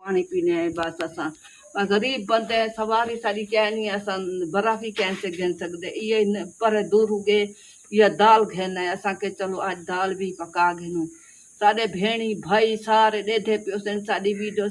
पानी पीने आए बस असां गरीब बंदे सवारी सारी कह नहीं असां बर्फ ही कैसे गिन सकते ये पर दूर हुए या दाल घेन है असां के चलो आज दाल भी पका घेनू साडे भेणी भाई सारे ॾेढे पियो सन साडी वीडियो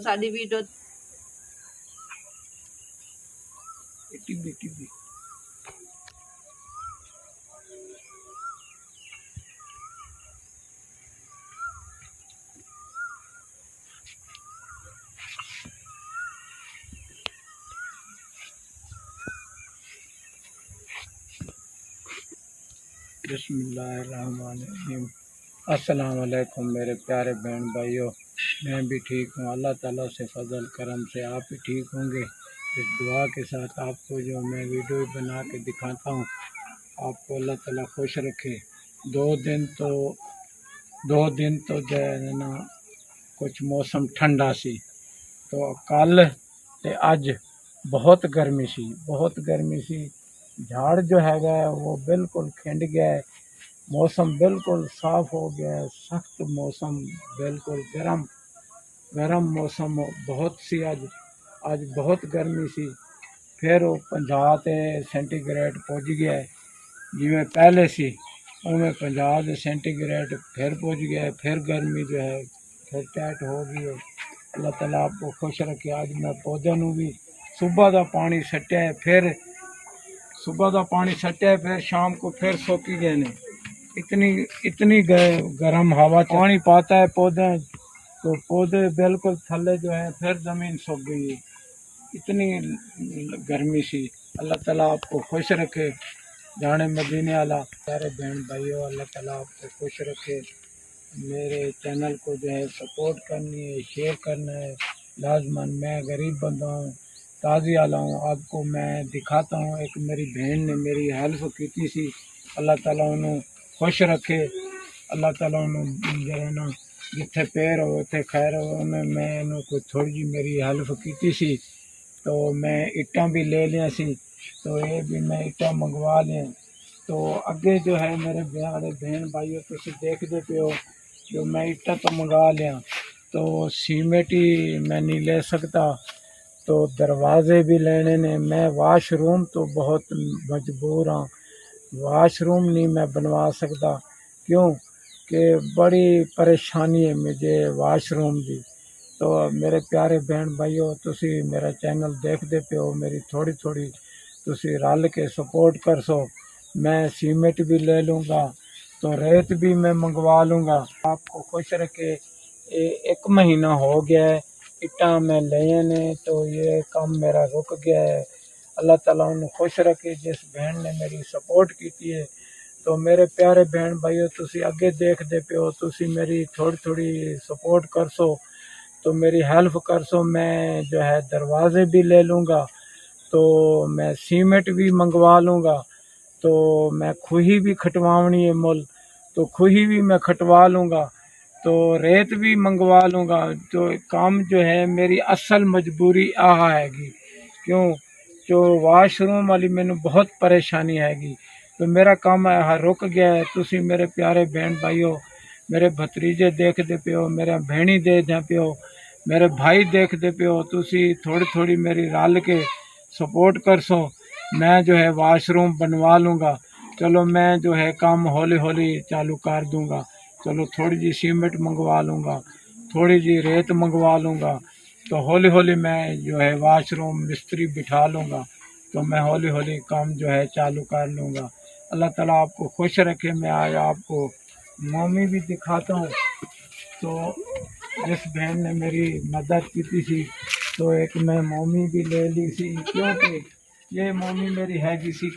बिस्मिल्लाहिर्रहमानिर्रहीम। अस्सलाम वालेकुम मेरे प्यारे बहन भाइयों, मैं भी ठीक हूँ। अल्लाह ताला से फजल करम से आप भी ठीक होंगे। इस दुआ के साथ आपको जो मैं वीडियो बना के दिखाता हूँ, आपको अल्लाह ताला खुश रखे। दो दिन तो जो है ना कुछ मौसम ठंडा सी, तो कल ते अज बहुत गर्मी सी। झाड़ जो है वो बिल्कुल खिंड गया है। मौसम बिल्कुल साफ़ हो गया है। सख्त मौसम, बिल्कुल गरम मौसम बहुत सी। अज बहुत गर्मी सी। फिर वो 50 सेंटीग्रेड पहुँच गया है। जिमें पहले सी उमें 50 सेंटीग्रेड फिर पहुँच गया है। फिर गर्मी जो है फिर टाइट हो गई है। अल्लाह ताला आपको खुश रखे। आज मैं पौधे नूं भी सुबह का पानी सट्टिया है, फिर शाम को फिर सोकी गए ने। इतनी गर्म हवा पानी पाता है पौधे, तो पौधे बिल्कुल थल्ले जो है फिर ज़मीन सूख गई है। इतनी गर्मी सी। अल्लाह ताला आपको खुश रखे। जाने मदीने वाला सारे बहन भाइयों, अल्लाह ताला आपको खुश रखे। मेरे चैनल को जो है सपोर्ट करनी है, शेयर करना है लाजमन। मैं गरीब बंदा हूँ, ताज़ी आला हूँ। आपको मैं दिखाता हूँ। एक मेरी बहन ने मेरी हेल्प की सी। अल्लाह ताला उन्होंने खुश रखे। अल्लाह ताला उन्होंने जो है ना जिथे पैर हो उथे खैर हो। उन्हें मैं कोई थोड़ी जी मेरी हेल्प की सी, तो मैं इट्टां भी ले लिया सी, तो ये भी मैं इट्टां मंगवा लिया। तो अगे जो है मेरे बहन भाइयों तुम देखते पे हो, जो मैं इट्टां तो मंगा लिया, तो सीमेंट ही मैं नहीं ले सकता, तो दरवाज़े भी लेने ने। मैं वाशरूम तो बहुत मजबूर हाँ, वाशरूम नहीं मैं बनवा सकता। क्यों कि बड़ी परेशानी है मुझे वाशरूम की। तो मेरे प्यारे बहन भाइयों, तुसी मेरा चैनल देखते पे हो, मेरी थोड़ी तुसी रल के सपोर्ट कर सो। मैं सीमेंट भी ले लूँगा, तो रेत भी मैं मंगवा लूँगा। आपको खुश रखे। एक महीना हो गया है इट्टा मैं ले ने, तो ये काम मेरा रुक गया है। अल्लाह ताला उन्हें खुश रखे जिस बहन ने मेरी सपोर्ट की है। तो मेरे प्यारे बहन भाइयों, तुसी अगे देखते पे हो, तुसी मेरी थोड़ी सपोर्ट कर सो, तो मेरी हेल्प कर सो। मैं जो है दरवाज़े भी ले लूँगा, तो मैं सीमेंट भी मंगवा लूँगा, तो मैं खूही भी खटवानी है मुल, तो खूही भी मैं खटवा लूँगा, तो रेत भी मंगवा लूँगा। तो काम जो है मेरी असल मजबूरी आह हैगी। क्यों जो वाशरूम वाली मैनू बहुत परेशानी हैगी, तो मेरा काम है रुक गया है। तुसी मेरे प्यारे बहन भाइयों, मेरे भतीजे देखते पे हो, मेरे बहनी देखते पे हो, मेरे भाई देखते पे हो, तुसी थोड़ी मेरी रल के सपोर्ट कर सो। मैं जो है वाशरूम बनवा लूँगा। चलो मैं जो है काम हौली चालू कर दूँगा। चलो थोड़ी जी सीमेंट मंगवा लूँगा, थोड़ी जी रेत मंगवा लूँगा, तो हौली मैं जो है वाशरूम मिस्त्री बिठा लूँगा, तो मैं हौली काम जो है चालू कर लूँगा। अल्लाह ताला आपको खुश रखे। मैं आज आपको मम्मी भी दिखाता हूँ। तो जिस बहन ने मेरी मदद की थी, तो एक मैं मम्मी भी ले ली सी, क्योंकि ये मम्मी मेरी हैगी सी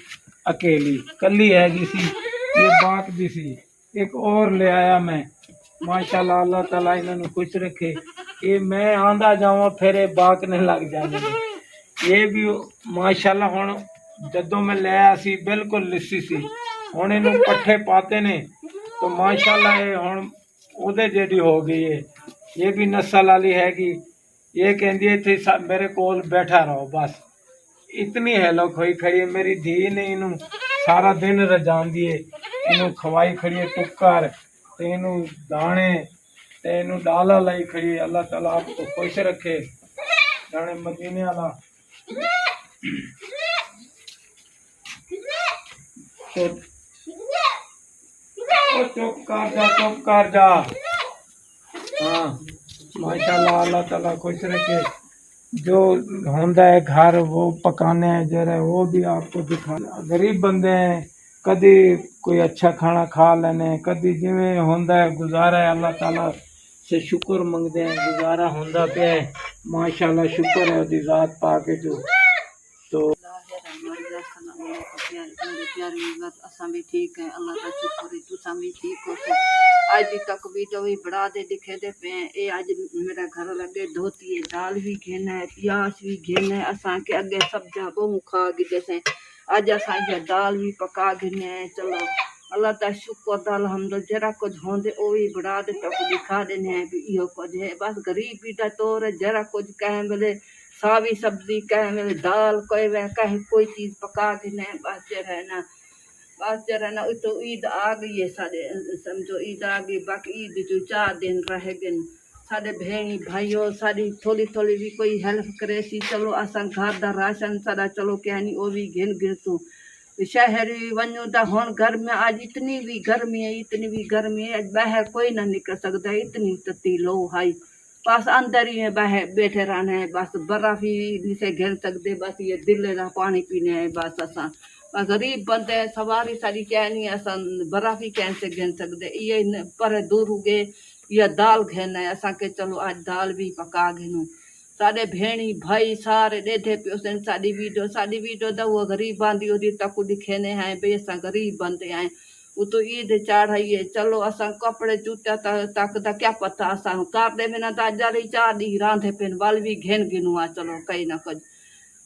अकेली, कली हैगी सी। ये बात भी सी, एक और ले आया मैं। माशाल्लाह, अल्लाह ताला इन्होंने खुश रखे। ये मैं आंदा जावा फिर ये बाकने लग जाने। ये भी माशाल्लाह हुण जदों मैं ले आया सी बिल्कुल लिस्सी सी, हुण इनू पट्ठे पाते ने, तो माशाल्लाह ये हुण उहदे जेडी हो गई है। ये भी नस्ल वाली हैगी। ये कहती है इत्थे मेरे कोल बैठा रहो बस। इतनी हेलो खोई खड़ी है। मेरी धी ने इनू सारा दिन रजांदी है, इनू खवाई खड़ी है टुक्कर, ते इनू दाने, ते इनू डाला लाई खड़ी है। अल्लाह ताला आपको खुश रखे। जाने मदीने वाला तो चुप कर जा। हाँ माशाल्लाह, अल्लाह ताला खुश रखे। जो होंदा है घर वो पकाने हैं जरा, वो भी आपको दिखाना। गरीब बंदे हैं, कदी कोई अच्छा खाना खा लेने, कदी जिवें होंदा है गुजारा है। अल्लाह ताला से शुक्र मंगते हैं, गुजारा होंदा पे है। माशाल्लाह शुक्र है ओदी जात पाके जो। तो असां भी ठीक है, अल्लाह का शुक्र है, तुसां भी ठीक हो। अज तक भी तो भी बड़ा दे दिखे दे पे ए। अज मेरा घर लगे धोती है, दाल भी घेना है, प्याज भी घेना है। असां के अगे सब्जा बहु खा गिजे से, अज असां ये दाल भी पका गिने है। चलो अल्लाह ता शुक्र दा अलहमद। जरा कुछ होंदे ओ भी बड़ा दे तक दिखा देने हैं भी इहो कुछ है। बस गरीबी दा तौर जरा कुछ कहें बोले सावी सब्जी कहें बोले दाल कोई वह कहें कोई चीज पका देने। बस जरा ना, बस जरा ना तो ईद आ गई है साढ़े, समझो ईद आ गई। बाकी ईद जो 4 दिन रह गए। साढ़े भेणी भाइयों साड़ी थोड़ी थोड़ी भी कोई हेल्प करे सी। चलो असां घर दा राशन सारा चलो क्या नहीं वो भी घिन गिरतू। शहर भी वञो था हुन घर में आज इतनी भी गर्मी है, इतनी भी गर्मी है, बाहर कोई ना निकल सकता है। इतनी तती लो हाई, बस अंदर ही है, बाहर बैठे रहना है। बस बर्फ ही नहीं से घिर सकते। बस ये दिल का पानी पीने है। बस असां गरीब बंदे हैं, सवारी सारी क्या नहीं असां बर्फ ही कैसे घिन सकते। ये पर दूर उगे या दाल घेना है असां के। चलो आज दाल भी पका घेनू। साढ़े भेणी भाई सारे ॾेढे पियो सन साड़ी वीडियो तो वो गरीब बांधी होती तक दिखेने हैं भाई असां गरीब बंदे आए। वो तो ईद चाढ़ाई है। चलो असां कपड़े जूता तक दा क्या पता असां कारदे में ना ता जरी 4 ॾींहं रांधे पिन वल भी घेन गिनू आ। चलो कई ना कुछ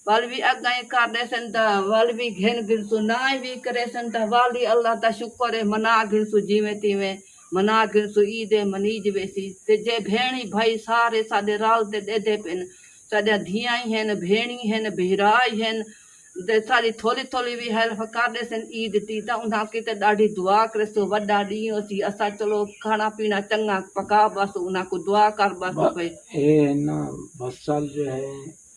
वल भी अगाई कारदे सन ता वल भी घेन गिनसु ना भी करे सन ता वल ही अल्लाह ता शुक्र है मना गिनसु जीवे तीवे मना गिनसु ईद मनीज वेसी। ते जे भेणी भाई सारे साडे राल ते ॾेढे पिन। साडा धियां ही हैं, भेणी हैं, भेराई हैं। ते सारी थोड़ी थोड़ी भी हेल्प कर दे सन ईद ती ता उन्हां की ते ॾाढी दुआ करेसु। वॾा ॾींहं होसी असां चलो खाना पीना चंगा पका बस उन्हां को दुआ कर बस भाई। ये ना बसल जो है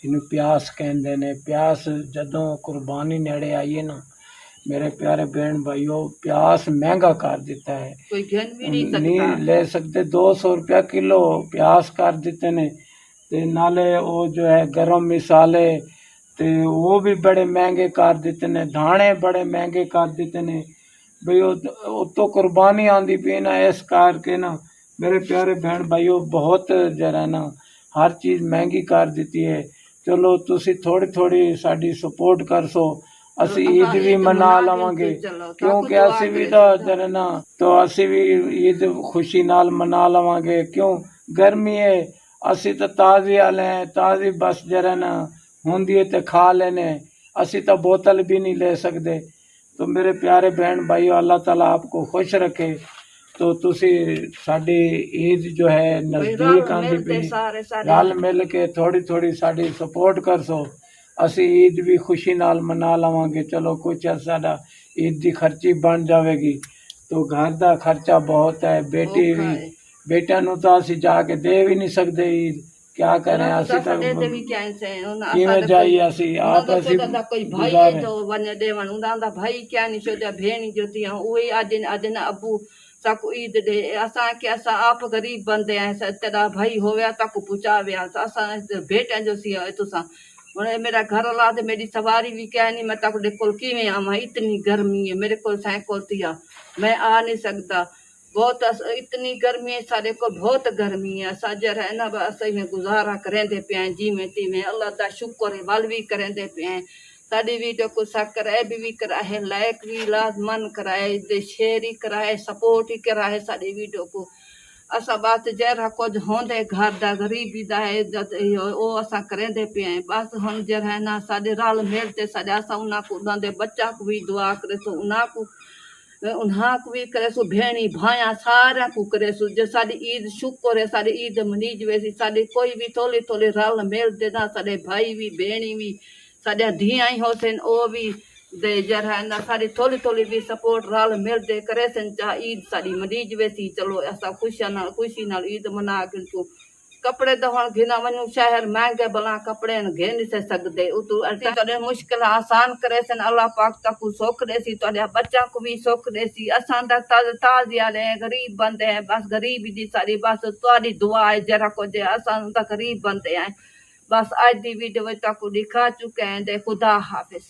इन्हें प्यास कहते ने। प्यास जदों कुर्बानी नेड़े आई है ना मेरे प्यारे बहन भाइयों, प्यास महंगा कर दिता है। कोई घन भी नहीं नहीं सकता। ले सकते। 200 रुपया किलो प्यास कर दिते ने। ते नाले वो जो है गरम मसाले ते वो भी बड़े महंगे कर दिते ने। धाने बड़े महंगे कर दिते ने भाई। वो तो कुर्बानी आंदी पी ना, इस करके ना मेरे प्यारे बहन भाइयों बहुत जरा ना हर चीज़ महंगी कर दी है। चलो तुसी थोड़ी थोड़ी साड़ी सपोर्ट कर सो, असी ईद भी मना लवांगे क्योंकि असी भी तो जरा ना तो असी भी ईद खुशी नाल मना लवांगे। क्यों गर्मी है, असी तो ताज़ी आले हैं, ताज़ी बस जरा ना होंदी है तो खा लेने। असी तो बोतल भी नहीं ले सकते। तो मेरे प्यारे बहन भाइयों अल्लाह ताला आपको खुश रखे। तो तुसी साड़ी ईद जो है नजदीक आंदी पी, रल मिल के थोड़ी थोड़ी साड़ी सपोर्ट कर सो। असी ईद भी खुशी नाल मना लवांगे। चलो कुछ साडा ईद की खर्ची बन जाएगी। तो घर का खर्चा बहुत है। बेटी भी बेटा नु तो असी जाके दे भी नहीं सकते ईद, क्या करें असी तो किवें जाइए असी आप असी कोई भाई जो वने देवन उंदा भाई क्या नहीं सोचा भेणी जो थी उही अज ना अबू साकू ईद दे असां के असां आप गरीब बंदे हैं तेरा भाई होया तक पूछा विया असां बेटा जो सी तुसां हुन मेरा घर वाला तो मेरी सवारी भी क्या नहीं मैं तक कोल किवें आवां। इतनी गर्मी है मेरे को साइकिल थी मैं आ नहीं सकता। बहुत इतनी गर्मी है सारे को बहुत गर्मी है। असां जरा है ना असई में गुजारा करेंदे पे हैं जी में ती में अल्लाह दा शुक्र है वल भी करेंदे पे हैं। साड़ी वीडियो को सा कराए भी कराए लाइक भी लाजमन कराए दे शेयर ही कराए सपोर्ट ही कराए साड़ी वीडियो को। असां बात जरा कुछ होंदे घर दा गरीबी दा है वो असां करेंदे पे हैं। बस हम जरा है ना साडे रल मिल ते साडे असां उन्हां को उन्हां बच्चा को भी दुआ करे सो उन्हां को भी करे सो भेणी भाया सारा को करे सो जो साडी ईद शुक्र है साडी ईद मनीज वैसी साडी कोई भी थोड़ी थोड़ी रल मिल दे ना साडे भाई भी भेणी भी साडा धियां ही होसन ओ भी दे जरा ना साडी थोड़ी थोड़ी भी सपोर्ट रल मिल दे करे सन चा ईद साडी मनीज वैसी। चलो असां खुशी नाल ईद मना गिनसू। कपड़े तो हम घिना वञूं शहर महंगे भला कपड़े घे नहीं सकते उतू तॾहिं मुश्किल आसान करे सन अल्लाह पाक तक सुख देसी तुझे बच्चा को भी सुख देसी असां ताज़िया गरीब बंदे हैं बस गरीब दी सारी बस तुहारी दुआ है जरा को जे असां गरीब बंदे हैं बस आज दी वीडियो तक दिखा चुके हैं दे खुदा हाफिज।